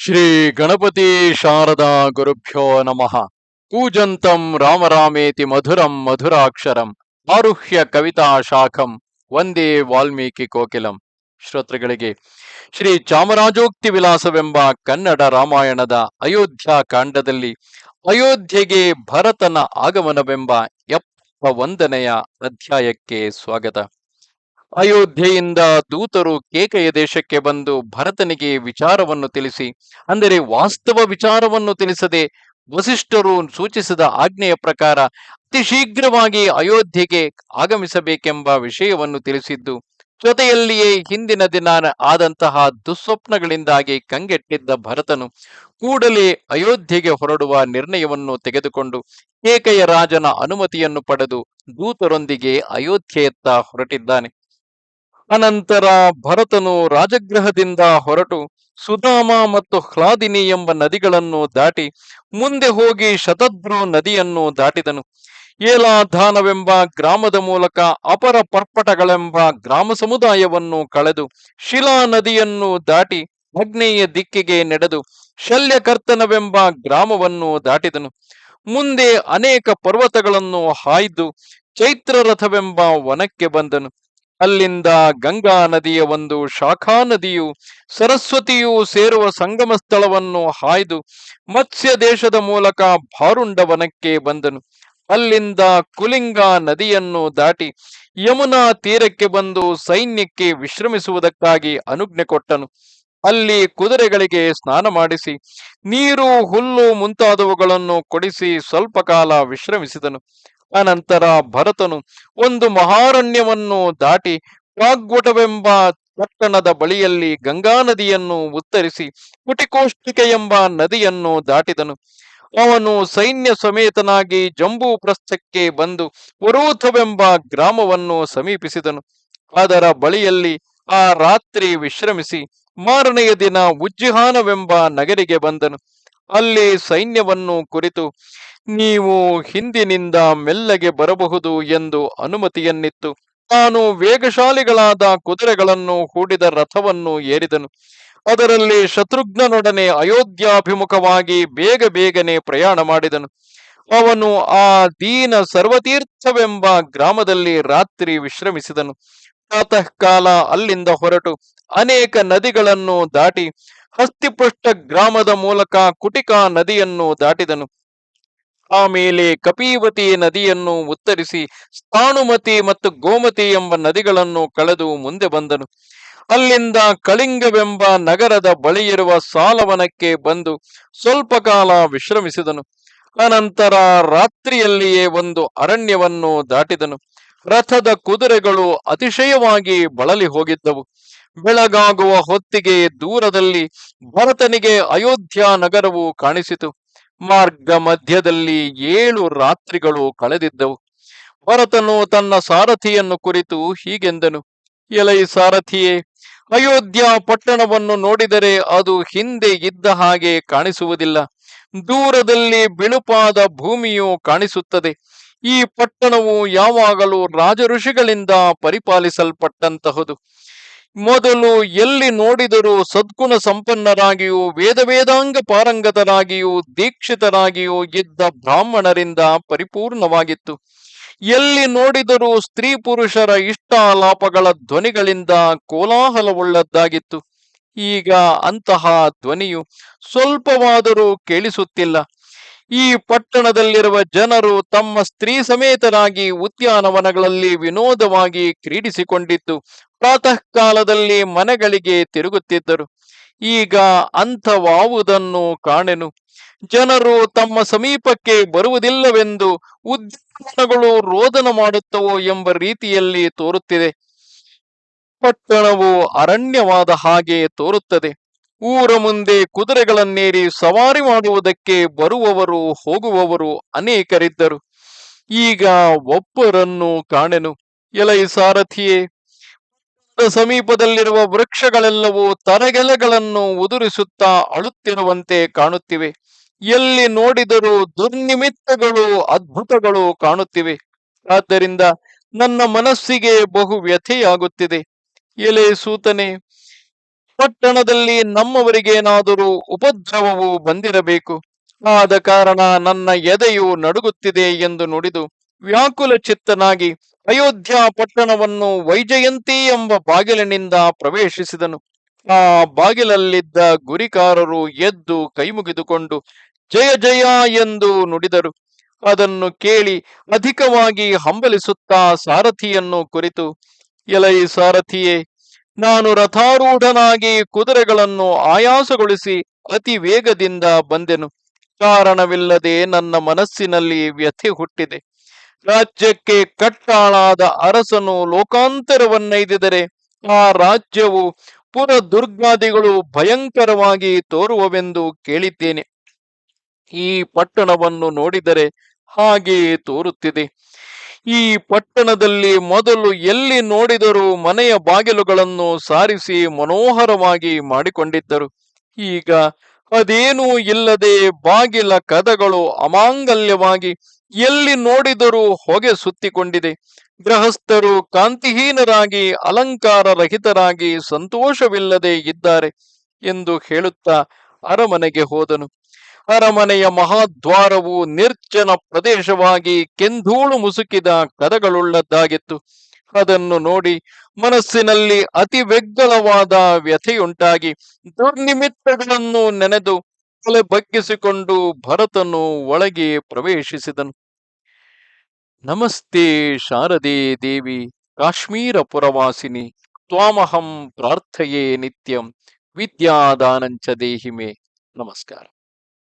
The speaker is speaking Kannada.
ಶ್ರೀ ಗಣಪತಿ ಶಾರದಾ ಗುರುಭ್ಯೋ ನಮಃ. ಕೂಜಂತಂ ರಾಮರಾಮೇತಿ ಮಧುರಂ ಮಧುರಾಕ್ಷರಂ ಆರುಹ್ಯ ಕವಿತಾ ಶಾಖಂ ವಂದೇ ವಾಲ್ಮೀಕಿ ಕೋಕಿಲಂ. ಶ್ರೋತೃಗಳಿಗೆ ಶ್ರೀ ಚಾಮರಾಜೋಕ್ತಿ ವಿಲಾಸವೆಂಬ ಕನ್ನಡ ರಾಮಾಯಣದ ಅಯೋಧ್ಯ ಕಾಂಡದಲ್ಲಿ ಅಯೋಧ್ಯೆಗೆ ಭರತನ ಆಗಮನವೆಂಬ 71ನೆಯ ಅಧ್ಯಾಯಕ್ಕೆ ಸ್ವಾಗತ. ಅಯೋಧ್ಯೆಯಿಂದ ದೂತರು ಕೇಕೆಯ ದೇಶಕ್ಕೆ ಬಂದು ಭರತನಿಗೆ ವಿಚಾರವನ್ನು ತಿಳಿಸಿ, ಅಂದರೆ ವಾಸ್ತವ ವಿಚಾರವನ್ನು ತಿಳಿಸದೆ ವಸಿಷ್ಠರು ಸೂಚಿಸಿದ ಆಜ್ಞೆಯ ಪ್ರಕಾರ ಅತಿ ಶೀಘ್ರವಾಗಿ ಅಯೋಧ್ಯೆಗೆ ಆಗಮಿಸಬೇಕೆಂಬ ವಿಷಯವನ್ನು ತಿಳಿಸಿದ್ದು, ಜೊತೆಯಲ್ಲಿಯೇ ಹಿಂದಿನ ದಿನ ಆದಂತಹ ದುಸ್ವಪ್ನಗಳಿಂದಾಗಿ ಕಂಗೆಟ್ಟಿದ್ದ ಭರತನು ಕೂಡಲೇ ಅಯೋಧ್ಯೆಗೆ ಹೊರಡುವ ನಿರ್ಣಯವನ್ನು ತೆಗೆದುಕೊಂಡು ಕೇಕೆಯ ರಾಜನ ಅನುಮತಿಯನ್ನು ಪಡೆದು ದೂತರೊಂದಿಗೆ ಅಯೋಧ್ಯೆಯತ್ತ ಹೊರಟಿದ್ದಾನೆ. ಅನಂತರ ಭರತನು ರಾಜಗೃಹದಿಂದ ಹೊರಟು ಸುಧಾಮ ಮತ್ತು ಹ್ಲಾದಿನಿ ಎಂಬ ನದಿಗಳನ್ನು ದಾಟಿ ಮುಂದೆ ಹೋಗಿ ಶತದ್ರು ನದಿಯನ್ನು ದಾಟಿದನು. ಏಲಾಧಾನವೆಂಬ ಗ್ರಾಮದ ಮೂಲಕ ಅಪರ ಪರ್ಪಟಗಳೆಂಬ ಗ್ರಾಮ ಸಮುದಾಯವನ್ನು ಕಳೆದು ಶಿಲಾ ನದಿಯನ್ನು ದಾಟಿ ಆಗ್ನೇಯ ದಿಕ್ಕಿಗೆ ನಡೆದು ಶಲ್ಯಕರ್ತನವೆಂಬ ಗ್ರಾಮವನ್ನು ದಾಟಿದನು. ಮುಂದೆ ಅನೇಕ ಪರ್ವತಗಳನ್ನು ಹಾಯ್ದು ಚೈತ್ರರಥವೆಂಬ ವನಕ್ಕೆ ಬಂದನು. ಅಲ್ಲಿಂದ ಗಂಗಾ ನದಿಯ ಒಂದು ಶಾಖಾ ನದಿಯು ಸರಸ್ವತಿಯು ಸೇರುವ ಸಂಗಮ ಸ್ಥಳವನ್ನು ಹಾಯ್ದು ಮತ್ಸ್ಯ ದೇಶದ ಮೂಲಕ ಭಾರುಂಡ ವನಕ್ಕೆ ಬಂದನು. ಅಲ್ಲಿಂದ ಕುಲಿಂಗ ನದಿಯನ್ನು ದಾಟಿ ಯಮುನಾ ತೀರಕ್ಕೆ ಬಂದು ಸೈನ್ಯಕ್ಕೆ ವಿಶ್ರಮಿಸುವುದಕ್ಕಾಗಿ ಅನುಜ್ಞೆ ಕೊಟ್ಟನು. ಅಲ್ಲಿ ಕುದುರೆಗಳಿಗೆ ಸ್ನಾನ ಮಾಡಿಸಿ ನೀರು ಹುಲ್ಲು ಮುಂತಾದವುಗಳನ್ನು ಕೊಡಿಸಿ ಸ್ವಲ್ಪ ಕಾಲ ವಿಶ್ರಮಿಸಿದನು. ಅನಂತರ ಭರತನು ಒಂದು ಮಹಾರಣ್ಯವನ್ನು ದಾಟಿ ವಾಗ್ವಟವೆಂಬ ಪಟ್ಟಣದ ಬಳಿಯಲ್ಲಿ ಗಂಗಾ ನದಿಯನ್ನು ಉತ್ತರಿಸಿ ಕುಟಿಕೋಷ್ಟಿಕೆ ಎಂಬ ನದಿಯನ್ನು ದಾಟಿದನು. ಅವನು ಸೈನ್ಯ ಸಮೇತನಾಗಿ ಜಂಬೂ ಪ್ರಸ್ಥಕ್ಕೆ ಬಂದು ವರೋಥವೆಂಬ ಗ್ರಾಮವನ್ನು ಸಮೀಪಿಸಿದನು. ಅದರ ಬಳಿಯಲ್ಲಿ ಆ ರಾತ್ರಿ ವಿಶ್ರಮಿಸಿ ಮಾರನೆಯ ದಿನ ಉಜ್ಜಿಹಾನವೆಂಬ ನಗರಿಗೆ ಬಂದನು. ಅಲ್ಲಿ ಸೈನ್ಯವನ್ನು ಕುರಿತು ನೀವು ಹಿಂದಿನಿಂದ ಮೆಲ್ಲಗೆ ಬರಬಹುದು ಎಂದು ಅನುಮತಿಯನ್ನಿತ್ತು. ತಾನು ವೇಗಶಾಲಿಗಳಾದ ಕುದುರೆಗಳನ್ನು ಹೂಡಿದ ರಥವನ್ನು ಏರಿದನು. ಅದರಲ್ಲಿ ಶತ್ರುಘ್ನನೊಡನೆ ಅಯೋಧ್ಯಾಭಿಮುಖವಾಗಿ ಬೇಗನೆ ಪ್ರಯಾಣ ಮಾಡಿದನು. ಅವನು ಆ ದೀನ ಸರ್ವತೀರ್ಥವೆಂಬ ಗ್ರಾಮದಲ್ಲಿ ರಾತ್ರಿ ವಿಶ್ರಮಿಸಿದನು. ಪ್ರಾತಃ ಕಾಲ ಅಲ್ಲಿಂದ ಹೊರಟು ಅನೇಕ ನದಿಗಳನ್ನು ದಾಟಿ ಹಸ್ತಿಪೃಷ್ಠ ಗ್ರಾಮದ ಮೂಲಕ ಕುಟಿಕಾ ನದಿಯನ್ನು ದಾಟಿದನು. ಆಮೇಲೆ ಕಪೀವತಿ ನದಿಯನ್ನು ಉತ್ತರಿಸಿ ಸ್ಥಾಣುಮತಿ ಮತ್ತು ಗೋಮತಿ ಎಂಬ ನದಿಗಳನ್ನು ಕಳೆದು ಮುಂದೆ ಬಂದನು. ಅಲ್ಲಿಂದ ಕಳಿಂಗವೆಂಬ ನಗರದ ಬಳಿಯಿರುವ ಸಾಲವನಕ್ಕೆ ಬಂದು ಸ್ವಲ್ಪ ಕಾಲ ವಿಶ್ರಮಿಸಿದನು. ಅನಂತರ ರಾತ್ರಿಯಲ್ಲಿಯೇ ಒಂದು ಅರಣ್ಯವನ್ನು ದಾಟಿದನು. ರಥದ ಕುದುರೆಗಳು ಅತಿಶಯವಾಗಿ ಬಳಲಿ ಹೋಗಿದ್ದವು. ಬೆಳಗಾಗುವ ಹೊತ್ತಿಗೆ ದೂರದಲ್ಲಿ ಭರತನಿಗೆ ಅಯೋಧ್ಯ ನಗರವು ಕಾಣಿಸಿತು. ಮಾರ್ಗ ಮಧ್ಯದಲ್ಲಿ 7 ರಾತ್ರಿಗಳು ಕಳೆದಿದ್ದವು. ಭರತನು ತನ್ನ ಸಾರಥಿಯನ್ನು ಕುರಿತು ಹೀಗೆಂದನು: ಎಲೈ ಸಾರಥಿಯೇ, ಅಯೋಧ್ಯ ಪಟ್ಟಣವನ್ನು ನೋಡಿದರೆ ಅದು ಹಿಂದೆ ಇದ್ದ ಹಾಗೆ ಕಾಣಿಸುವುದಿಲ್ಲ. ದೂರದಲ್ಲಿ ಬಿಳುಪಾದ ಭೂಮಿಯು ಕಾಣಿಸುತ್ತದೆ. ಈ ಪಟ್ಟಣವು ಯಾವಾಗಲೂ ರಾಜ ಋಷಿಗಳಿಂದ ಪರಿಪಾಲಿಸಲ್ಪಟ್ಟಂತಹುದು. ಮೊದಲು ಎಲ್ಲಿ ನೋಡಿದರೂ ಸದ್ಗುಣ ಸಂಪನ್ನರಾಗಿಯೂ ವೇದಾಂಗ ಪಾರಂಗತರಾಗಿಯೂ ದೀಕ್ಷಿತರಾಗಿಯೂ ಇದ್ದ ಬ್ರಾಹ್ಮಣರಿಂದ ಪರಿಪೂರ್ಣವಾಗಿತ್ತು. ಎಲ್ಲಿ ನೋಡಿದರೂ ಸ್ತ್ರೀ ಪುರುಷರ ಇಷ್ಟಾಲಾಪಗಳ ಧ್ವನಿಗಳಿಂದ ಕೋಲಾಹಲವುಳ್ಳದ್ದಾಗಿತ್ತು. ಈಗ ಅಂತಹ ಧ್ವನಿಯು ಸ್ವಲ್ಪವಾದರೂ ಕೇಳಿಸುತ್ತಿಲ್ಲ. ಈ ಪಟ್ಟಣದಲ್ಲಿರುವ ಜನರು ತಮ್ಮ ಸ್ತ್ರೀ ಸಮೇತರಾಗಿ ಉದ್ಯಾನವನಗಳಲ್ಲಿ ವಿನೋದವಾಗಿ ಕ್ರೀಡಿಸಿಕೊಂಡಿದ್ದು ಪ್ರಾತಃ ಕಾಲದಲ್ಲಿ ಮನೆಗಳಿಗೆ ತಿರುಗುತ್ತಿದ್ದರು. ಈಗ ಅಂಥವಾವುದನ್ನು ಕಾಣೆನು. ಜನರು ತಮ್ಮ ಸಮೀಪಕ್ಕೆ ಬರುವುದಿಲ್ಲವೆಂದು ಉದ್ಯಾನವನಗಳು ರೋದನ ಮಾಡುತ್ತವೋ ಎಂಬ ರೀತಿಯಲ್ಲಿ ತೋರುತ್ತಿದೆ. ಪಟ್ಟಣವು ಅರಣ್ಯವಾದ ಹಾಗೆ ತೋರುತ್ತದೆ. ಊರ ಮುಂದೆ ಕುದುರೆಗಳನ್ನೇರಿ ಸವಾರಿ ಮಾಡುವುದಕ್ಕೆ ಬರುವವರು ಹೋಗುವವರು ಅನೇಕರಿದ್ದರು. ಈಗ ಒಬ್ಬರನ್ನು ಕಾಣೆನು. ಎಲೈ ಸಾರಥಿಯೇ, ಸಮೀಪದಲ್ಲಿರುವ ವೃಕ್ಷಗಳೆಲ್ಲವೂ ತರಗೆಲೆಗಳನ್ನು ಉದುರಿಸುತ್ತಾ ಅಳುತ್ತಿರುವಂತೆ ಕಾಣುತ್ತಿವೆ. ಎಲ್ಲಿ ನೋಡಿದರೂ ದುರ್ನಿಮಿತ್ತಗಳು ಅದ್ಭುತಗಳು ಕಾಣುತ್ತಿವೆ. ಆದ್ದರಿಂದ ನನ್ನ ಮನಸ್ಸಿಗೆ ಬಹು ವ್ಯಥೆಯಾಗುತ್ತಿದೆ. ಎಲೆ ಸೂತನೆ, ಪಟ್ಟಣದಲ್ಲಿ ನಮ್ಮವರಿಗೇನಾದರೂ ಉಪದ್ರವವು ಬಂದಿರಬೇಕು. ಆದ ಕಾರಣ ನನ್ನ ಎದೆಯು ನಡುಗುತ್ತಿದೆ ಎಂದು ನುಡಿದು ವ್ಯಾಕುಲ ಚಿತ್ತನಾಗಿ ಅಯೋಧ್ಯ ಪಟ್ಟಣವನ್ನು ವೈಜಯಂತಿ ಎಂಬ ಬಾಗಿಲಿನಿಂದ ಪ್ರವೇಶಿಸಿದನು. ಆ ಬಾಗಿಲಲ್ಲಿದ್ದ ಗುರಿಕಾರರು ಎದ್ದು ಕೈಮುಗಿದುಕೊಂಡು ಜಯ ಜಯ ಎಂದು ನುಡಿದರು. ಅದನ್ನು ಕೇಳಿ ಅಧಿಕವಾಗಿ ಹಂಬಲಿಸುತ್ತಾ ಸಾರಥಿಯನ್ನು ಕುರಿತು, ಎಲೈ ಸಾರಥಿಯೇ, ನಾನು ರಥಾರೂಢನಾಗಿ ಕುದುರೆಗಳನ್ನು ಆಯಾಸಗೊಳಿಸಿ ಅತಿ ವೇಗದಿಂದ ಬಂದೆನು. ಕಾರಣವಿಲ್ಲದೆ ನನ್ನ ಮನಸ್ಸಿನಲ್ಲಿ ವ್ಯಥೆ ಹುಟ್ಟಿದೆ. ರಾಜ್ಯಕ್ಕೆ ಕಟ್ಟಾಳಾದ ಅರಸನು ಲೋಕಾಂತರವನ್ನೈದಿದರೆ ಆ ರಾಜ್ಯವು ಪುರ ದುರ್ಗಾದಿಗಳು ಭಯಂಕರವಾಗಿ ತೋರುವವೆಂದು ಕೇಳಿದ್ದೇನೆ. ಈ ಪಟ್ಟಣವನ್ನು ನೋಡಿದರೆ ಹಾಗೆಯೇ ತೋರುತ್ತಿದೆ. ಈ ಪಟ್ಟಣದಲ್ಲಿ ಮೊದಲು ಎಲ್ಲಿ ನೋಡಿದರೂ ಮನೆಯ ಬಾಗಿಲುಗಳನ್ನು ಸಾರಿಸಿ ಮನೋಹರವಾಗಿ ಮಾಡಿಕೊಂಡಿದ್ದರು. ಈಗ ಅದೇನೂ ಇಲ್ಲದೆ ಬಾಗಿಲ ಕದಗಳು ಅಮಾಂಗಲ್ಯವಾಗಿ ಎಲ್ಲಿ ನೋಡಿದರೂ ಹೊಗೆ ಸುತ್ತಿಕೊಂಡಿದೆ. ಗೃಹಸ್ಥರು ಕಾಂತಿಹೀನರಾಗಿ ಅಲಂಕಾರ ರಹಿತರಾಗಿ ಸಂತೋಷವಿಲ್ಲದೆ ಇದ್ದಾರೆ ಎಂದು ಹೇಳುತ್ತಾ ಅರಮನೆಗೆ ಹೋದನು. ಅರಮನೆಯ ಮಹಾದ್ವಾರವು ನಿರ್ಜನ ಪ್ರದೇಶವಾಗಿ ಕೆಂಧೂಳು ಮುಸುಕಿದ ಕದಗಳುಳ್ಳದ್ದಾಗಿತ್ತು. ಅದನ್ನು ನೋಡಿ ಮನಸ್ಸಿನಲ್ಲಿ ಅತಿ ವ್ಯಗ್ಗಳವಾದ ವ್ಯಥೆಯುಂಟಾಗಿ ದುರ್ನಿಮಿತ್ತಗಳನ್ನು ನೆನೆದು ತಲೆ ಬಗ್ಗಿಸಿಕೊಂಡು ಭರತನು ಒಳಗೆ ಪ್ರವೇಶಿಸಿದನು. ನಮಸ್ತೆ ಶಾರದೆ ದೇವಿ ಕಾಶ್ಮೀರ ಪುರವಾಸಿನಿ, ತ್ವಾಮಹಂ ಪ್ರಾರ್ಥಯೇ ನಿತ್ಯಂ, ವಿದ್ಯಾದಾನಂಚ ದೇಹಿಮೆ. ನಮಸ್ಕಾರ.